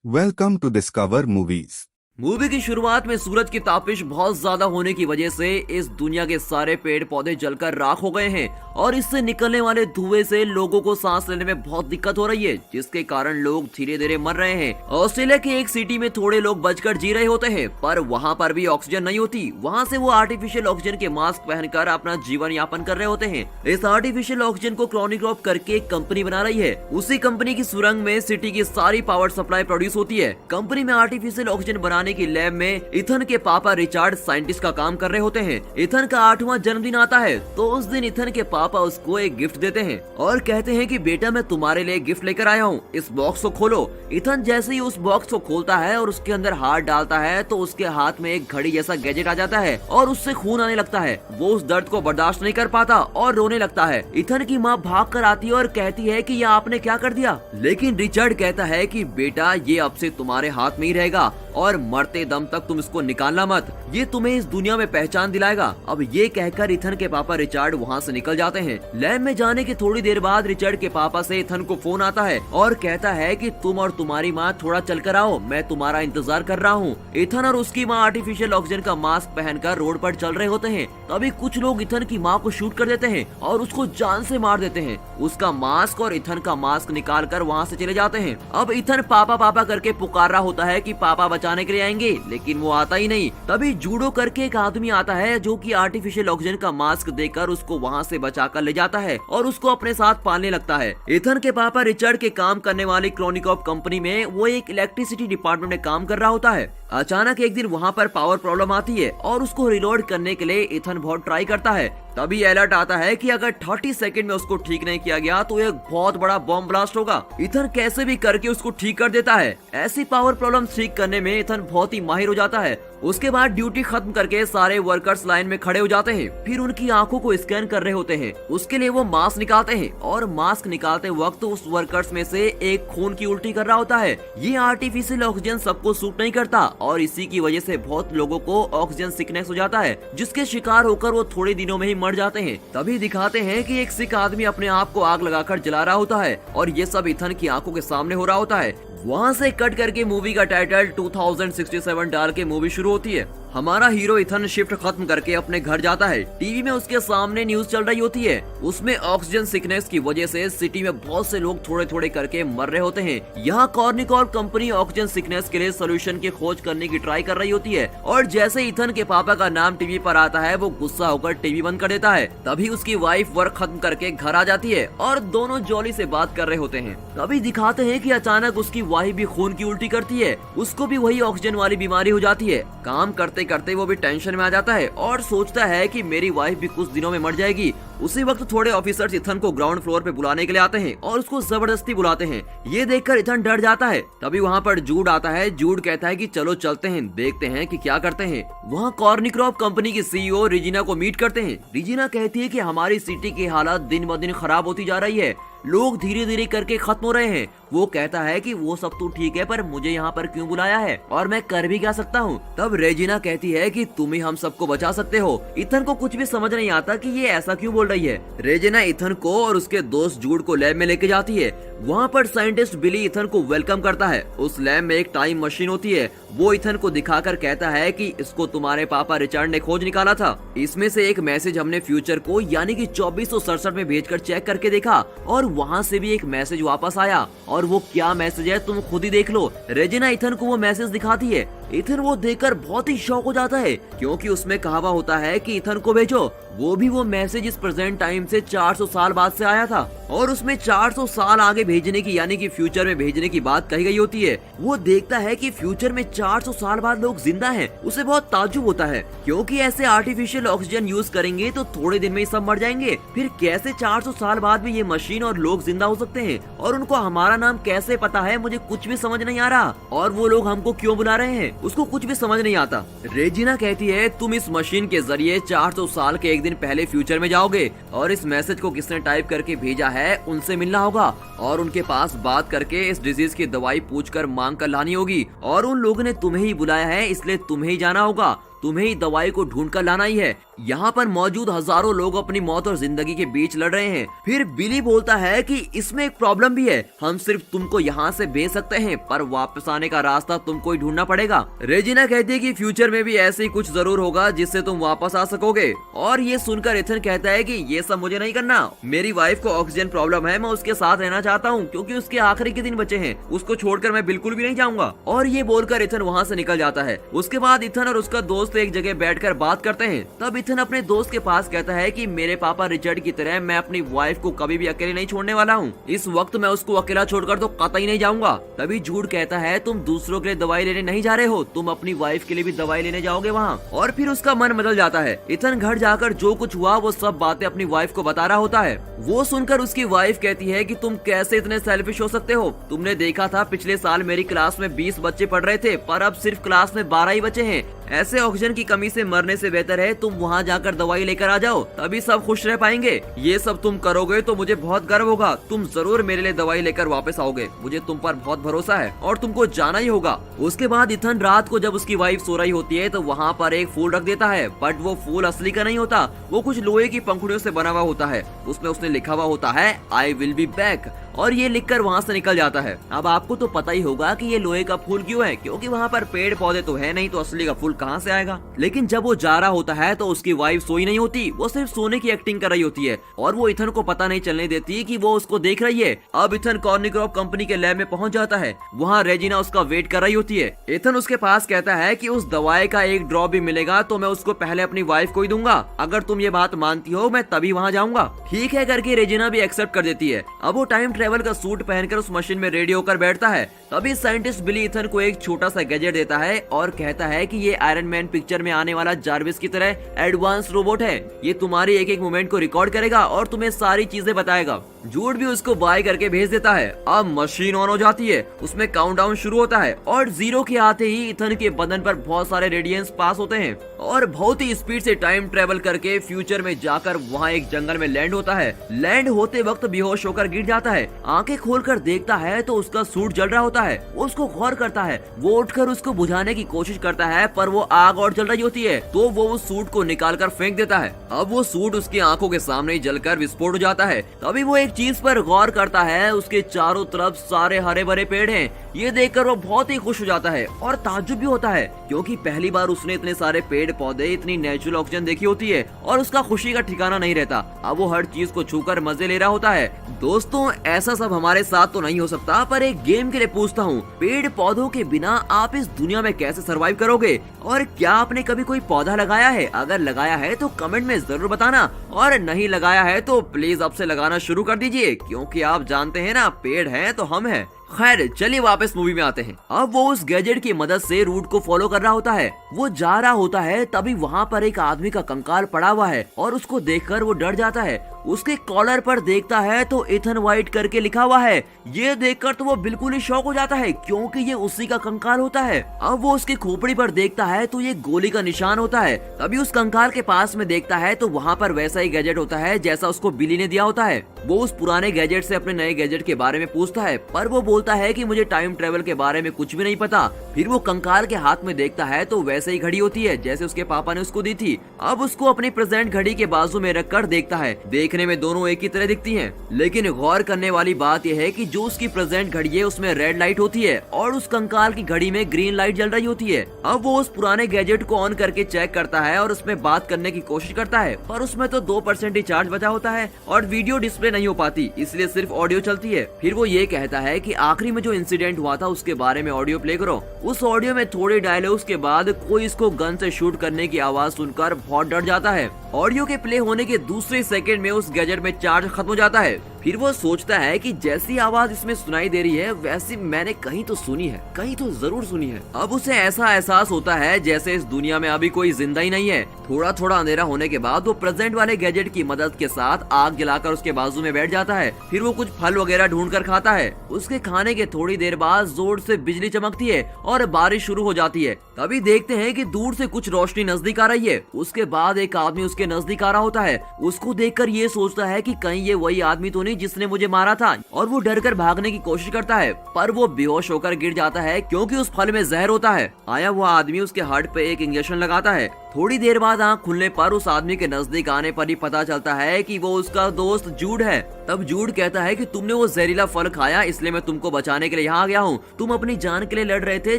Welcome to Discover Movies. Movie की शुरुआत में सूरज की तापिश बहुत ज्यादा होने की वजह से इस दुनिया के सारे पेड़ पौधे जलकर राख हो गए हैं और इससे निकलने वाले धुएं से लोगों को सांस लेने में बहुत दिक्कत हो रही है, जिसके कारण लोग धीरे धीरे मर रहे हैं। ऑस्ट्रेलिया की एक सिटी में थोड़े लोग बचकर जी रहे होते हैं, पर वहाँ पर भी ऑक्सीजन नहीं होती। वहाँ से वो आर्टिफिशियल ऑक्सीजन के मास्क पहनकर अपना जीवन यापन कर रहे होते हैं। इस आर्टिफिशियल ऑक्सीजन को क्लोनिक्रॉप करके एक कंपनी बना रही है। उसी कंपनी की सुरंग में सिटी की सारी पावर सप्लाई प्रोड्यूस होती है। कंपनी में आर्टिफिशियल ऑक्सीजन बनाने की लैब में इथन के पापा रिचार्ड साइंटिस्ट का काम कर रहे होते हैं। इथन का 8वां जन्मदिन आता है, तो उस दिन इथन के पापा उसको एक गिफ्ट देते हैं और कहते हैं कि बेटा मैं तुम्हारे लिए गिफ्ट लेकर आया हूँ, इस बॉक्स को खोलो। इथन जैसे ही उस बॉक्स को खोलता है और उसके अंदर हाथ डालता है तो उसके हाथ में एक घड़ी जैसा गैजेट आ जाता है और उससे खून आने लगता है। वो उस दर्द को बर्दाश्त नहीं कर पाता और रोने लगता है। इथन की माँ भाग कर आती है और कहती है कि यह आपने क्या कर दिया, लेकिन रिचर्ड कहता है कि बेटा ये अब से तुम्हारे हाथ में ही रहेगा और मरते दम तक तुम इसको निकालना मत, ये तुम्हें इस दुनिया में पहचान दिलाएगा। अब ये कहकर इथन के पापा रिचर्ड वहाँ से निकल जाते हैं। लैब में जाने के थोड़ी देर बाद रिचर्ड के पापा से इथन को फोन आता है और कहता है कि तुम और तुम्हारी माँ थोड़ा चल कर आओ, मैं तुम्हारा इंतजार कर रहा हूँ। इथन और उसकी माँ आर्टिफिशियल ऑक्सीजन का मास्क पहनकर रोड पर चल रहे होते हैं। तभी कुछ लोग इथन की माँ को शूट कर देते हैं और उसको जान से मार देते हैं। उसका मास्क और इथन का मास्क निकाल कर वहाँ से चले जाते हैं। अब इथन पापा पापा करके पुकार रहा होता है कि पापा बचाने के लिए आएंगे, लेकिन वो आता ही नहीं। तभी जूडो करके एक आदमी आता है जो कि आर्टिफिशियल ऑक्सीजन का मास्क देकर उसको वहाँ से बचाकर ले जाता है और उसको अपने साथ पालने लगता है। इथन के पापा रिचर्ड के काम करने वाली क्रोनिकॉप कंपनी में वो एक इलेक्ट्रिसिटी डिपार्टमेंट में काम कर रहा होता है। अचानक एक दिन वहाँ पर पावर प्रॉब्लम आती है और उसको रिलोड करने के लिए इथन बहुत ट्राई करता है। तभी अलर्ट आता है कि अगर 30 सेकंड में उसको ठीक नहीं किया गया तो एक बहुत बड़ा बॉम्ब ब्लास्ट होगा। इथन कैसे भी करके उसको ठीक कर देता है। ऐसी पावर प्रॉब्लम ठीक करने में इथन बहुत ही माहिर हो जाता है। उसके बाद ड्यूटी खत्म करके सारे वर्कर्स लाइन में खड़े हो जाते हैं। फिर उनकी आंखों को स्कैन कर रहे होते हैं। उसके लिए वो मास्क निकालते हैं और मास्क निकालते वक्त उस वर्कर्स में से एक खून की उल्टी कर रहा होता है। ये आर्टिफिशियल ऑक्सीजन सबको सूट नहीं करता और इसी की वजह से बहुत लोगों को ऑक्सीजन सिकनेस हो जाता है, जिसके शिकार होकर वो थोड़े दिनों में ही मर जाते हैं। तभी दिखाते हैं कि एक सिख आदमी अपने आप को आग लगाकर जला रहा होता है और ये सब इथन की आंखों के सामने हो रहा होता है। वहाँ से कट करके मूवी का टाइटल 2067 डाल के मूवी शुरू होती है। हमारा हीरो इथन शिफ्ट खत्म करके अपने घर जाता है। टीवी में उसके सामने न्यूज चल रही होती है। उसमें ऑक्सीजन सिकनेस की वजह से सिटी में बहुत से लोग थोड़े थोड़े करके मर रहे होते हैं। यहाँ कॉर्निकॉर्प कंपनी ऑक्सीजन सिकनेस के लिए सोल्यूशन की खोज करने की ट्राई कर रही होती है और जैसे इथन के पापा का नाम टीवी पर आता है वो गुस्सा होकर टीवी बंद कर देता है। तभी उसकी वाइफ वर्क खत्म करके घर आ जाती है और दोनों जॉली से बात कर रहे होते हैं। तभी दिखाते हैं कि अचानक उसकी वाइफ भी खून की उल्टी करती है। उसको भी वही ऑक्सीजन वाली बीमारी हो जाती है। काम करते करते वो भी टेंशन में आ जाता है और सोचता है कि मेरी वाइफ भी कुछ दिनों में मर जाएगी। उसी वक्त थोड़े ऑफिसर्स इथन को ग्राउंड फ्लोर पे बुलाने के लिए आते हैं और उसको जबरदस्ती बुलाते हैं। ये देखकर इथन डर जाता है। तभी वहाँ पर जूड आता है। जूड कहता है कि चलो चलते हैं, देखते हैं कि क्या करते हैं। वहाँ कॉर्निक्रॉप कंपनी की सीईओ रिजिना को मीट करते हैं। रिजिना कहती है कि हमारी सिटी की हालत दिन ब दिन खराब होती जा रही है, लोग धीरे धीरे करके खत्म हो रहे हैं। वो कहता है कि वो सब तो ठीक है, पर मुझे यहाँ पर क्यों बुलाया है और मैं कर भी क्या सकता हूँ। तब रेजिना कहती है कि तुम ही हम सबको बचा सकते हो। इथन को कुछ भी समझ नहीं आता कि ये ऐसा क्यों बोल रही है। रेजिना इथन को और उसके दोस्त जूड को लैब में लेके जाती है। वहाँ पर साइंटिस्ट बिली इथन को वेलकम करता है। उस लैब में एक टाइम मशीन होती है। वो इथन को दिखाकर कहता है कि इसको तुम्हारे पापा रिचर्ड ने खोज निकाला था। इसमें से एक मैसेज हमने फ्यूचर को यानी कि 2467 में भेजकर चेक करके देखा और वहाँ से भी एक मैसेज वापस आया और वो क्या मैसेज है तुम खुद ही देख लो। रेजिना इथन को वो मैसेज दिखाती है। इथन वो देखकर बहुत ही शॉक हो जाता है क्योंकि उसमें कहा हुआ होता है कि इथन को भेजो। वो भी वो मैसेज इस प्रेजेंट टाइम से 400 साल बाद से आया था और उसमें 400 साल आगे भेजने की यानी कि फ्यूचर में भेजने की बात कही गई होती है। वो देखता है कि फ्यूचर में 400 साल बाद लोग जिंदा हैं। उसे बहुत ताज्जुब होता है क्योंकि ऐसे आर्टिफिशियल ऑक्सीजन यूज करेंगे तो थोड़े दिन में ही सब मर जाएंगे। फिर कैसे 400 साल बाद भी ये मशीन और लोग जिंदा हो सकते हैं और उनको हमारा नाम कैसे पता है, मुझे कुछ भी समझ नहीं आ रहा। और वो लोग हमको क्यों बुला रहे हैं, उसको कुछ भी समझ नहीं आता। रेजिना कहती है तुम इस मशीन के जरिए 400 साल के एक दिन पहले फ्यूचर में जाओगे और इस मैसेज को किसने टाइप करके भेजा है उनसे मिलना होगा और उनके पास बात करके इस डिजीज की दवाई पूछकर मांग कर लानी होगी और उन लोगों ने तुम्हें ही बुलाया है इसलिए तुम्हें ही जाना होगा। तुम्हें ही दवाई को ढूंढ कर लाना ही है। यहाँ पर मौजूद हजारों लोग अपनी मौत और जिंदगी के बीच लड़ रहे हैं। फिर बिली बोलता है कि इसमें एक प्रॉब्लम भी है, हम सिर्फ तुमको यहाँ से भेज सकते हैं पर वापस आने का रास्ता तुमको ही ढूंढना पड़ेगा। रेजिना कहती है कि फ्यूचर में भी ऐसे ही कुछ जरूर होगा जिससे तुम वापस आ सकोगे। और ये सुनकर इथन कहता है कि ये सब मुझे नहीं करना, मेरी वाइफ को ऑक्सीजन प्रॉब्लम है, मैं उसके साथ रहना चाहता हूँ क्योंकि उसके आखिरी के दिन बचे हैं, उसको छोड़कर मैं बिल्कुल भी नहीं जाऊंगा। और ये बोलकर इथन वहाँ से निकल जाता है। उसके बाद इथन और उसका दोस्त एक जगह बैठकर बात करते हैं। तब इथन अपने दोस्त के पास कहता है कि मेरे पापा रिचर्ड की तरह मैं अपनी वाइफ को कभी भी अकेले नहीं छोड़ने वाला हूँ, इस वक्त मैं उसको अकेला छोड़कर तो कतई नहीं जाऊंगा। तभी जूड कहता है तुम दूसरों के लिए दवाई लेने नहीं जा रहे हो, तुम अपनी वाइफ के लिए भी दवाई लेने जाओगे वहाँ। और फिर उसका मन बदल जाता है। इथन घर जाकर जो कुछ हुआ वो सब बातें अपनी वाइफ को बता रहा होता है। वो सुनकर उसकी वाइफ कहती है कि तुम कैसे इतने सेल्फिश हो सकते हो, तुमने देखा था पिछले साल मेरी क्लास में 20 बच्चे पढ़ रहे थे पर अब सिर्फ क्लास में 12 ही बचे हैं। ऐसे ऑक्सीजन की कमी से मरने से बेहतर है तुम वहाँ जाकर दवाई लेकर आ जाओ, तभी सब खुश रह पाएंगे। ये सब तुम करोगे तो मुझे बहुत गर्व होगा, तुम जरूर मेरे लिए दवाई लेकर वापस आओगे, मुझे तुम पर बहुत भरोसा है और तुमको जाना ही होगा। उसके बाद इथन रात को जब उसकी वाइफ सो रही होती है तो वहाँ पर एक फूल रख देता है, बट वो फूल असली का नहीं होता, वो कुछ लोहे की पंखुड़ियों से बना हुआ होता है। उसमें उसने लिखा हुआ होता है आई विल बी बैक, और ये लिखकर वहाँ से निकल जाता है। अब आपको तो पता ही होगा कि ये लोहे का फूल क्यों है, क्योंकि वहाँ पर पेड़ पौधे तो है नहीं, तो असली का फूल कहाँ से आएगा। लेकिन जब वो जा रहा होता है तो उसकी वाइफ सोई नहीं होती, वो सिर्फ सोने की एक्टिंग कर रही होती है और वो इथन को पता नहीं चलने देती कि वो उसको देख रही है। अब इथन कॉर्निक्रॉप कंपनी के लैब में पहुंच जाता है। वहाँ रेजिना उसका वेट कर रही होती है। इथन उसके पास कहता है कि उस दवाई का एक ड्रॉप भी मिलेगा तो मैं उसको पहले अपनी वाइफ को ही दूंगा, अगर तुम ये बात मानती हो मैं तभी वहाँ जाऊंगा। ठीक है करके रेजिना भी एक्सेप्ट कर देती है। अब वो टाइम ट्रेवल का सूट पहनकर उस मशीन में रेडी होकर बैठता है। तभी साइंटिस्ट बिली इथन को एक छोटा सा गैजेट देता है और कहता है कि ये आयरन मैन पिक्चर में आने वाला जार्विस की तरह एडवांस रोबोट है, ये तुम्हारी एक एक मूवमेंट को रिकॉर्ड करेगा और तुम्हें सारी चीजें बताएगा। जूड भी उसको बाय करके भेज देता है। अब मशीन ऑन हो जाती है, उसमें काउंटडाउन शुरू होता है और 0 के आते ही इथन के बदन पर बहुत सारे रेडियंस पास होते हैं और बहुत ही स्पीड से टाइम ट्रेवल करके फ्यूचर में जाकर वहाँ एक जंगल में लैंड होता है। लैंड होते वक्त बेहोश होकर गिर जाता है। आंखें खोलकर देखता है तो उसका सूट जल रहा होता है। वो उसको गौर करता है, वो उठकर उसको बुझाने की कोशिश करता है पर वो आग और जल रही होती है, तो वो उस सूट को निकाल कर फेंक देता है। अब वो सूट उसकी आंखों के सामने ही जलकर विस्फोट हो जाता है। तभी वो एक चीज पर गौर करता है, उसके चारों तरफ सारे हरे भरे पेड़ हैं। ये देखकर वो बहुत ही खुश हो जाता है और ताज्जुब भी होता है क्योंकि पहली बार उसने इतने सारे पेड़ पौधे, इतनी नेचुरल ऑक्सीजन देखी होती है और उसका खुशी का ठिकाना नहीं रहता। अब वो हर चीज को छूकर मजे ले रहा होता है। दोस्तों, ऐसा सब हमारे साथ तो नहीं हो सकता, पर एक गेम के लिए पूछता हूँ, पेड़ पौधों के बिना आप इस दुनिया में कैसे सरवाइव करोगे? और क्या आपने कभी कोई पौधा लगाया है? अगर लगाया है तो कमेंट में जरूर बताना, और नहीं लगाया है तो प्लीज अब से लगाना शुरू कर दीजिए, क्योंकि आप जानते हैं ना, पेड़ है तो हम हैं। खैर, चलिए वापस मूवी में आते हैं। अब वो उस गैजेट की मदद से रूट को फॉलो कर रहा होता है। वो जा रहा होता है, तभी वहाँ पर एक आदमी का कंकाल पड़ा हुआ है और उसको देखकर वो डर जाता है। उसके कॉलर पर देखता है तो इथन वाइट करके लिखा हुआ है। ये देखकर तो वो बिल्कुल ही शॉक हो जाता है क्योंकि ये उसी का कंकाल होता है। अब वो उसकी खोपड़ी पर देखता है तो ये गोली का निशान होता है। तभी उस कंकाल के पास में देखता है तो वहाँ पर वैसा ही गैजेट होता है जैसा उसको बिली ने दिया होता है। वो उस पुराने गैजेट से अपने नए गैजेट के बारे में पूछता है, पर वो बोलता है कि मुझे टाइम ट्रेवल के बारे में कुछ भी नहीं पता। फिर वो कंकाल के हाथ में देखता है तो वैसे ही घड़ी होती है जैसे उसके पापा ने उसको दी थी। अब उसको अपनी प्रेजेंट घड़ी के बाजू में रखकर देखता है। देखने में दोनों एक ही तरह दिखती हैं, लेकिन गौर करने वाली बात यह है कि जो उसकी प्रेजेंट घड़ी है उसमें रेड लाइट होती है और उस कंकाल की घड़ी में ग्रीन लाइट जल रही होती है। अब वो उस पुराने गैजेट को ऑन करके चेक करता है और उसमें बात करने की कोशिश करता है, पर उसमें तो 2% ही चार्ज बचा होता है और वीडियो डिस्प्ले नहीं हो पाती, इसलिए सिर्फ ऑडियो चलती है। फिर वो ये कहता है कि आखिरी में जो इंसिडेंट हुआ था उसके बारे में ऑडियो प्ले करो। उस ऑडियो में थोड़े डायलॉग्स के बाद कोई इसको गन से शूट करने की आवाज सुनकर बहुत डर जाता है। ऑडियो के प्ले होने के दूसरे सेकंड में उस गैजेट में चार्ज खत्म हो जाता है। फिर वो सोचता है कि जैसी आवाज इसमें सुनाई दे रही है वैसी मैंने कहीं तो सुनी है, कहीं तो जरूर सुनी है। अब उसे ऐसा एहसास होता है जैसे इस दुनिया में अभी कोई जिंदा ही नहीं है। थोड़ा थोड़ा अंधेरा होने के बाद वो प्रेजेंट वाले गैजेट की मदद के साथ आग जलाकर उसके बाजू में बैठ जाता है। फिर वो कुछ फल वगैरह ढूंढ कर खाता है। उसके खाने के थोड़ी देर बाद जोर से बिजली चमकती है और बारिश शुरू हो जाती है। तभी देखते हैं कि दूर से कुछ रोशनी नजदीक आ रही है। उसके बाद एक आदमी उसके नजदीक आ रहा होता है। उसको देखकर ये सोचता है कि कहीं ये वही आदमी तो नहीं आदमी जिसने मुझे मारा था, और वो डर कर भागने की कोशिश करता है, पर वो बेहोश होकर गिर जाता है क्योंकि उस फल में जहर होता है। आया हुआ आदमी उसके हार्ट पे एक इंजेक्शन लगाता है। थोड़ी देर बाद आंख खुलने पर उस आदमी के नजदीक आने पर ही पता चलता है कि वो उसका दोस्त जूड है। तब जूड कहता है कि तुमने वो जहरीला फल खाया, इसलिए मैं तुमको बचाने के लिए यहाँ आ गया हूँ। तुम अपनी जान के लिए लड़ रहे थे,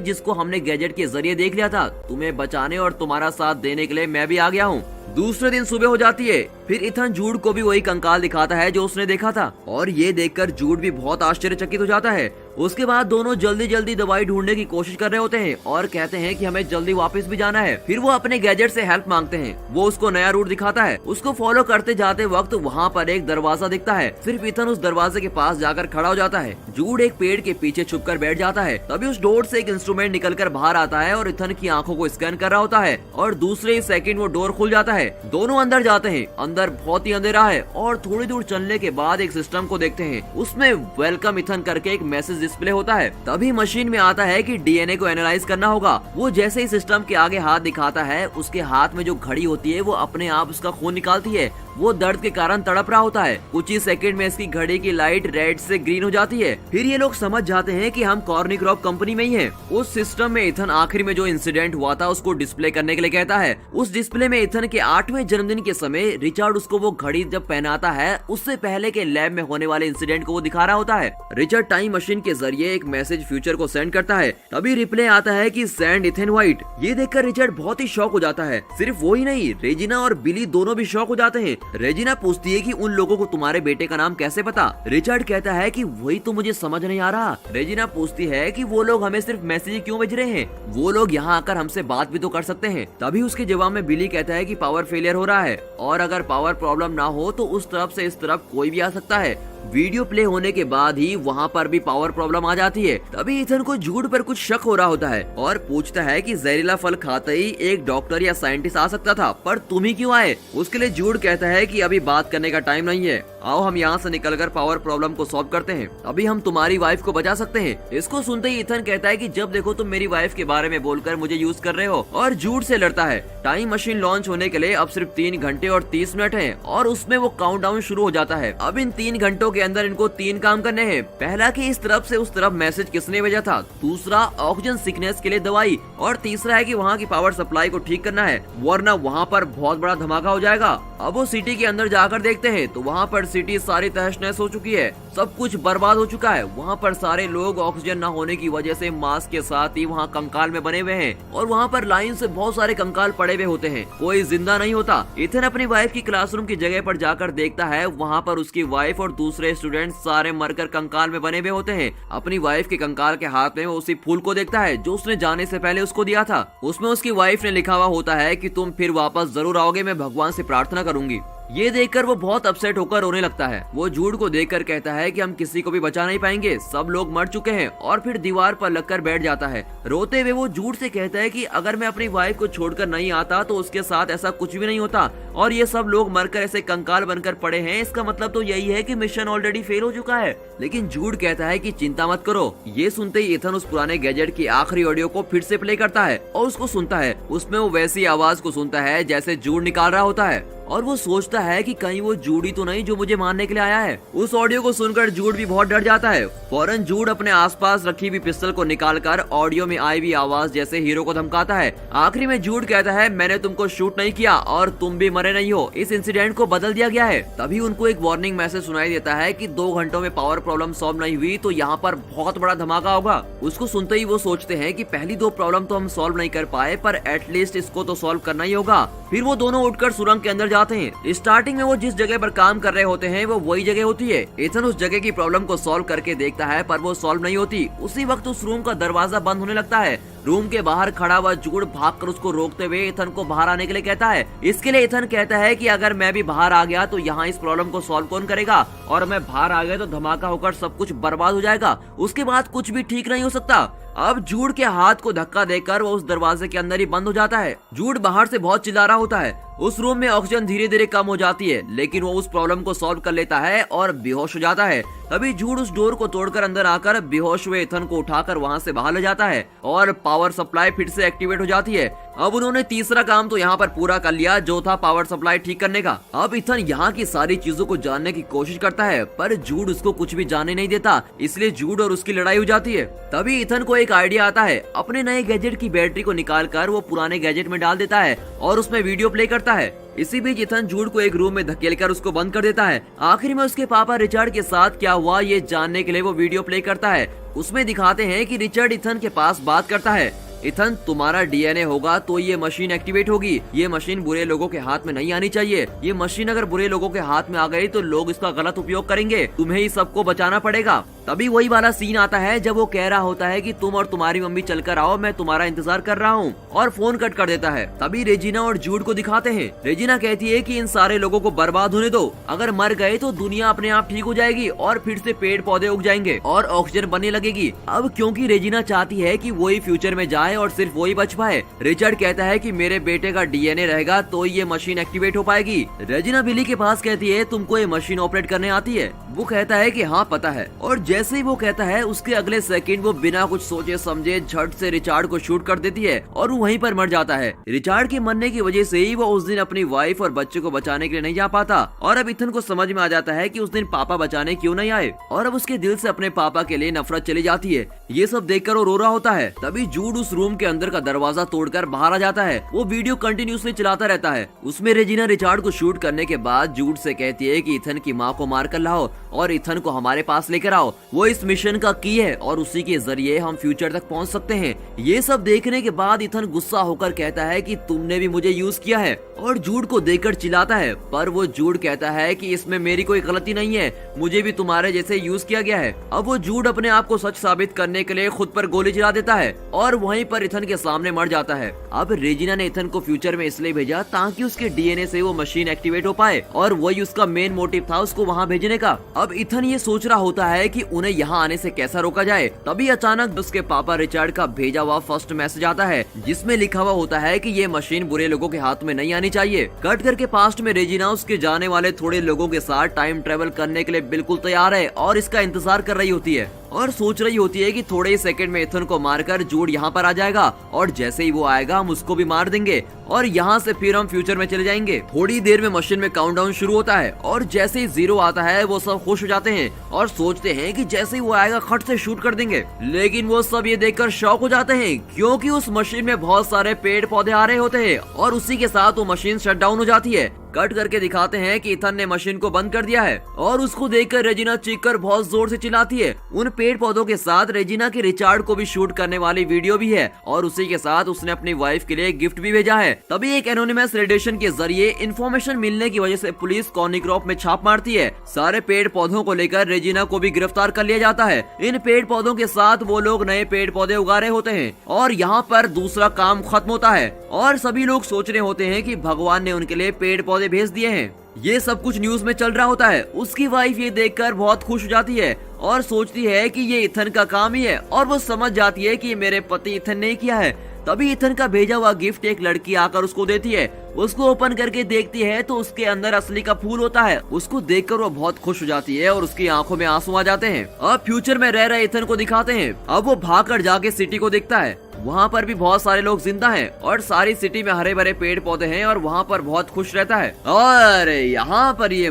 जिसको हमने गैजेट के जरिए देख लिया था। तुम्हें बचाने और तुम्हारा साथ देने के लिए मैं भी आ गया हूँ। दूसरे दिन सुबह हो जाती है। फिर इथन जूड को भी वही कंकाल दिखाता है जो उसने देखा था, और ये देखकर जूड भी बहुत आश्चर्यचकित हो जाता है। उसके बाद दोनों जल्दी जल्दी दवाई ढूंढने की कोशिश कर रहे होते हैं और कहते हैं कि हमें जल्दी वापस भी जाना है। फिर वो अपने गैजेट से हेल्प मांगते हैं। वो उसको नया रूट दिखाता है। उसको फॉलो करते जाते वक्त वहाँ पर एक दरवाजा दिखता है। सिर्फ इथन उस दरवाजे के पास जाकर खड़ा हो जाता है। जूड एक पेड़ के पीछे छुपकर बैठ जाता है। तभी उस डोर से एक इंस्ट्रूमेंट निकलकर बाहर आता है और इथन की आंखों को स्कैन कर रहा होता है, और दूसरे ही सेकंड वो डोर खुल जाता है। दोनों अंदर जाते हैं। अंदर बहुत ही अंधेरा है और थोड़ी दूर चलने के बाद एक सिस्टम को देखते हैं। उसमें वेलकम इथन करके एक मैसेज डिस्प्ले होता है। तभी मशीन में आता है कि डीएनए को एनालाइज करना होगा। वो जैसे ही सिस्टम के आगे हाथ दिखाता है, उसके हाथ में जो घड़ी होती है वो अपने आप उसका खून निकालती है। वो दर्द के कारण तड़प रहा होता है। कुछ ही सेकंड में इसकी घड़ी की लाइट रेड से ग्रीन हो जाती है। फिर ये लोग समझ जाते हैं कि हम कॉर्निक्रॉप कंपनी में ही हैं। उस सिस्टम में इथन आखिर में जो इंसिडेंट हुआ था उसको डिस्प्ले करने के लिए कहता है। उस डिस्प्ले में इथन के 8वें जन्मदिन के समय रिचर्ड उसको वो घड़ी जब पहनाता है, उससे पहले के लैब में होने वाले इंसिडेंट को वो दिखा रहा होता है। रिचर्ड टाइम मशीन के जरिए एक मैसेज फ्यूचर को सेंड करता है। तभी रिप्ले आता है कि सेंड इथन व्हाइट। ये देखकर रिचर्ड बहुत ही शॉक हो जाता है। सिर्फ वो ही नहीं, रेजिना और बिली दोनों भी शॉक हो जाते हैं। रेजिना पूछती है कि उन लोगों को तुम्हारे बेटे का नाम कैसे पता। रिचर्ड कहता है कि वही तो मुझे समझ नहीं आ रहा। रेजिना पूछती है कि वो लोग हमें सिर्फ मैसेज क्यों भेज रहे हैं, वो लोग यहाँ आकर हमसे बात भी तो कर सकते हैं। तभी उसके जवाब में बिली कहता है कि पावर फेलियर हो रहा है, और अगर पावर प्रॉब्लम ना हो तो उस तरफ से इस तरफ कोई भी आ सकता है। वीडियो प्ले होने के बाद ही वहाँ पर भी पावर प्रॉब्लम आ जाती है। तभी इथन को जूड पर कुछ शक हो रहा होता है और पूछता है कि जहरीला फल खाते ही एक डॉक्टर या साइंटिस्ट आ सकता था, पर तुम ही क्यों आए। उसके लिए जूड कहता है कि अभी बात करने का टाइम नहीं है, आओ हम यहाँ से निकलकर पावर प्रॉब्लम को सॉल्व करते हैं, अभी हम तुम्हारी वाइफ को बचा सकते हैं। इसको सुनते ही इथन कहता है कि जब देखो तुम मेरी वाइफ के बारे में बोलकर मुझे यूज कर रहे हो, और जूड से लड़ता है। टाइम मशीन लॉन्च होने के लिए अब सिर्फ 3 घंटे और 30 मिनट है, और उसमें वो काउंटडाउन शुरू हो जाता है। अब इन 3 घंटों के अंदर इनको 3 काम करने हैं। पहला कि इस तरफ से उस तरफ मैसेज किसने भेजा था, दूसरा ऑक्सीजन सिकनेस के लिए दवाई, और तीसरा है कि वहाँ की पावर सप्लाई को ठीक करना है, वरना वहाँ पर बहुत बड़ा धमाका हो जाएगा। अब वो सिटी के अंदर जाकर देखते हैं तो वहाँ पर सिटी सारी तहस नहस हो चुकी है, सब कुछ बर्बाद हो चुका है। वहाँ पर सारे लोग ऑक्सीजन न होने की वजह से मास्क के साथ ही वहाँ कंकाल में बने हुए हैं, और वहाँ पर लाइन से बहुत सारे कंकाल पड़े हुए होते हैं, कोई जिंदा नहीं होता। इथन अपनी वाइफ की क्लासरूम की जगह पर जाकर देखता है, वहाँ पर उसकी वाइफ और दूसरे स्टूडेंट सारे मरकर कंकाल में बने हुए होते हैं। अपनी वाइफ के कंकाल के हाथ में वो उसी फूल को देखता है जो उसने जाने से पहले उसको दिया था। उसमें उसकी वाइफ ने लिखा हुआ होता है कि तुम फिर वापस जरूर आओगे, मैं भगवान से प्रार्थना करूंगी। ये देखकर वो बहुत अपसेट होकर रोने लगता है। वो जूड को देखकर कहता है कि हम किसी को भी बचा नहीं पाएंगे, सब लोग मर चुके हैं, और फिर दीवार पर लगकर बैठ जाता है। रोते हुए वो जूड से कहता है कि अगर मैं अपनी वाइफ को छोड़कर नहीं आता तो उसके साथ ऐसा कुछ भी नहीं होता, और ये सब लोग मरकर ऐसे कंकाल बनकर पड़े हैं, इसका मतलब तो यही है कि मिशन ऑलरेडी फेल हो चुका है। लेकिन जूड कहता है कि चिंता मत करो। ये सुनते ही इथन उस पुराने गैजेट की आखिरी ऑडियो को फिर से प्ले करता है और उसको सुनता है। उसमें वो वैसी आवाज को सुनता है जैसे जूड निकाल रहा होता है, और वो सोचता है कि कहीं वो जूड ही तो नहीं जो मुझे मारने के लिए आया है। उस ऑडियो को सुनकर जूड भी बहुत डर जाता है। फौरन जूड अपने आसपास रखी हुई पिस्टल को निकालकर ऑडियो में आई हुई आवाज जैसे हीरो को धमकाता है। आखिरी में जूड कहता है, मैंने तुमको शूट नहीं किया और तुम भी मरे नहीं हो, इस इंसिडेंट को बदल दिया गया है। तभी उनको एक वार्निंग मैसेज सुनाई देता है कि 2 घंटों में पावर प्रॉब्लम सॉल्व नहीं हुई तो यहाँ पर बहुत बड़ा धमाका होगा। उसको सुनते ही वो सोचते हैं कि पहली 2 प्रॉब्लम तो हम सॉल्व नहीं कर पाए, पर एटलीस्ट इसको तो सॉल्व करना ही होगा। फिर वो दोनों उठकर सुरंग के अंदर जाते हैं। स्टार्टिंग में वो जिस जगह पर काम कर रहे होते हैं वो वही जगह होती है। इथन उस जगह की प्रॉब्लम को सॉल्व करके देखता है, पर वो सॉल्व नहीं होती। उसी वक्त उस रूम का दरवाजा बंद होने लगता है। रूम के बाहर खड़ा हुआ जूड भागकर उसको रोकते हुए इथन को बाहर आने के लिए कहता है। इसके लिए इथन कहता है कि अगर मैं भी बाहर आ गया तो यहाँ इस प्रॉब्लम को सॉल्व कौन करेगा, और मैं बाहर आ गया तो धमाका होकर सब कुछ बर्बाद हो जाएगा, उसके बाद कुछ भी ठीक नहीं हो सकता। अब जूड के हाथ को धक्का देकर वो उस दरवाजे के अंदर ही बंद हो जाता है। जूड बाहर से बहुत चिल्ला रहा होता है। उस रूम में ऑक्सीजन धीरे धीरे कम हो जाती है, लेकिन वो उस प्रॉब्लम को सॉल्व कर लेता है और बेहोश हो जाता है। तभी जूड उस डोर को तोड़कर अंदर आकर बेहोश हुए इथन को उठाकर वहाँ से बाहर ले जाता है और पावर सप्लाई फिर से एक्टिवेट हो जाती है। अब उन्होंने तीसरा काम तो यहाँ पर पूरा कर लिया, जो था पावर सप्लाई ठीक करने का। अब इथन यहाँ की सारी चीजों को जानने की कोशिश करता है, पर जूड उसको कुछ भी जानने नहीं देता, इसलिए जूड और उसकी लड़ाई हो जाती है। तभी इथन को एक आइडिया आता है, अपने नए गैजेट की बैटरी को निकाल कर वो पुराने गैजेट में डाल देता है और उसमें वीडियो प्ले करता है। इसी बीच इथन जूड को एक रूम में धकेलकर उसको बंद कर देता है। आखिर में उसके पापा रिचर्ड के साथ क्या हुआ ये जानने के लिए वो वीडियो प्ले करता है। उसमें दिखाते हैं कि रिचर्ड इथन के पास बात करता है, इथन तुम्हारा डीएनए होगा तो ये मशीन एक्टिवेट होगी। ये मशीन बुरे लोगों के हाथ में नहीं आनी चाहिए। ये मशीन अगर बुरे लोगों के हाथ में आ गई तो लोग इसका गलत उपयोग करेंगे, तुम्हें ही सबको बचाना पड़ेगा। तभी वही वाला सीन आता है जब वो कह रहा होता है कि तुम और तुम्हारी मम्मी चलकर आओ, मैं तुम्हारा इंतजार कर रहा हूँ, और फोन कट कर देता है। तभी रेजिना और जूड को दिखाते हैं। रेजिना कहती है कि इन सारे लोगों को बर्बाद होने दो, अगर मर गए तो दुनिया अपने आप ठीक हो जाएगी और फिर से पेड़ पौधे उग जाएंगे और ऑक्सीजन बनने लगेगी। अब क्योंकि रेजिना चाहती है कि वही फ्यूचर में जाए और सिर्फ वही बच पाए, रिचर्ड कहता है कि मेरे बेटे का डीएनए रहेगा तो ये मशीन एक्टिवेट हो पाएगी। रेजिना बिली के पास कहती है तुमको ये मशीन ऑपरेट करने आती है? वो कहता है कि हाँ पता है, और जैसे ही वो कहता है उसके अगले सेकंड वो बिना कुछ सोचे समझे झट से रिचार्ड को शूट कर देती है और वो वहीं पर मर जाता है। रिचार्ड के मरने की वजह से ही वो उस दिन अपनी वाइफ और बच्चे को बचाने के लिए नहीं जा पाता, और अब इथन को समझ में आ जाता है कि उस दिन पापा बचाने क्यों नहीं आए, और अब उसके दिल से अपने पापा के लिए नफरत चली जाती है। ये सब देखकर वो रो रहा होता है। तभी जूड उस रूम के अंदर का दरवाजा तोड़कर बाहर आ जाता है। वो वीडियो कंटिन्यूसली चलाता रहता है। उसमें रेजिना रिचार्ड को शूट करने के बाद जूड से कहती है कि इथन की माँ को मार कर लाओ और इथन को हमारे पास लेकर आओ, वो इस मिशन का की है और उसी के जरिए हम फ्यूचर तक पहुंच सकते हैं। ये सब देखने के बाद इथन गुस्सा होकर कहता है कि तुमने भी मुझे यूज किया है, और जूड को देखकर चिल्लाता है, पर वो जूड कहता है कि इसमें मेरी कोई गलती नहीं है, मुझे भी तुम्हारे जैसे यूज किया गया है। अब वो जूड अपने आप को सच साबित करने के लिए खुद पर गोली चला देता है और वहीं पर इथन के सामने मर जाता है। अब रेजिना ने इथन को फ्यूचर में इसलिए भेजा ताकि उसके डीएनए से वो मशीन एक्टिवेट हो पाए, और वही उसका मेन मोटिव था उसको वहाँ भेजने का। अब इथन ये सोच रहा होता है कि उन्हें यहाँ आने से कैसा रोका जाए। तभी अचानक उसके पापा रिचर्ड का भेजा हुआ फर्स्ट मैसेज आता है, जिसमें लिखा हुआ होता है कि ये मशीन बुरे लोगों के हाथ में नहीं आनी चाहिए। कट करके पास्ट में रेजिना उसके जाने वाले थोड़े लोगों के साथ टाइम ट्रेवल करने के लिए बिल्कुल तैयार है और इसका इंतजार कर रही होती है, और सोच रही होती है कि थोड़े ही सेकंड में इथन को मारकर जूड यहाँ पर आ जाएगा, और जैसे ही वो आएगा हम उसको भी मार देंगे और यहाँ से फिर हम फ्यूचर में चले जाएंगे। थोड़ी देर में मशीन में काउंटडाउन शुरू होता है और जैसे ही 0 आता है वो सब खुश हो जाते हैं और सोचते हैं कि जैसे ही वो आएगा खट से शूट कर देंगे। लेकिन वो सब ये देखकर शॉक हो जाते हैं क्योंकि उस मशीन में बहुत सारे पेड़ पौधे आ रहे होते हैं और उसी के साथ वो मशीन शट डाउन हो जाती है। कट करके दिखाते हैं कि इथन ने मशीन को बंद कर दिया है और उसको देखकर रेजिना चीखकर बहुत जोर से चिल्लाती है। उन पेड़ पौधों के साथ रेजिना के रिचार्ड को भी शूट करने वाली वीडियो भी है और उसी के साथ उसने अपनी वाइफ के लिए गिफ्ट भी भेजा है। तभी एक एनोनिमस रेडिएशन के जरिए इन्फॉर्मेशन मिलने की वजह से पुलिस कॉर्निक्रॉप में छाप मारती है। सारे पेड़ पौधों को लेकर रेजिना को भी गिरफ्तार कर लिया जाता है। इन पेड़ पौधों के साथ वो लोग नए पेड़ पौधे उगा रहे होते हैं और यहाँ पर दूसरा काम खत्म होता है और सभी लोग सोच रहे होते हैं कि भगवान ने उनके लिए पेड़ पौधे भेज दिए हैं। ये सब कुछ न्यूज में चल रहा होता है। उसकी वाइफ ये देखकर बहुत खुश हो जाती है और सोचती है कि ये इथन का काम ही है और वो समझ जाती है कि ये मेरे पति इथन ने किया है। तभी इथन का भेजा हुआ गिफ्ट एक लड़की आकर उसको देती है। उसको ओपन करके देखती है तो उसके अंदर असली का फूल होता है। उसको देखकर वो बहुत खुश हो जाती है और उसकी आंखों में आंसू आ जाते हैं। अब फ्यूचर में रह रहे इथन को दिखाते हैं। अब वो भागकर जाके सिटी को देखता है। वहाँ पर भी बहुत सारे लोग जिंदा हैं और सारी सिटी में हरे भरे पेड़ पौधे हैं और वहाँ पर बहुत खुश रहता है। और यहाँ पर ये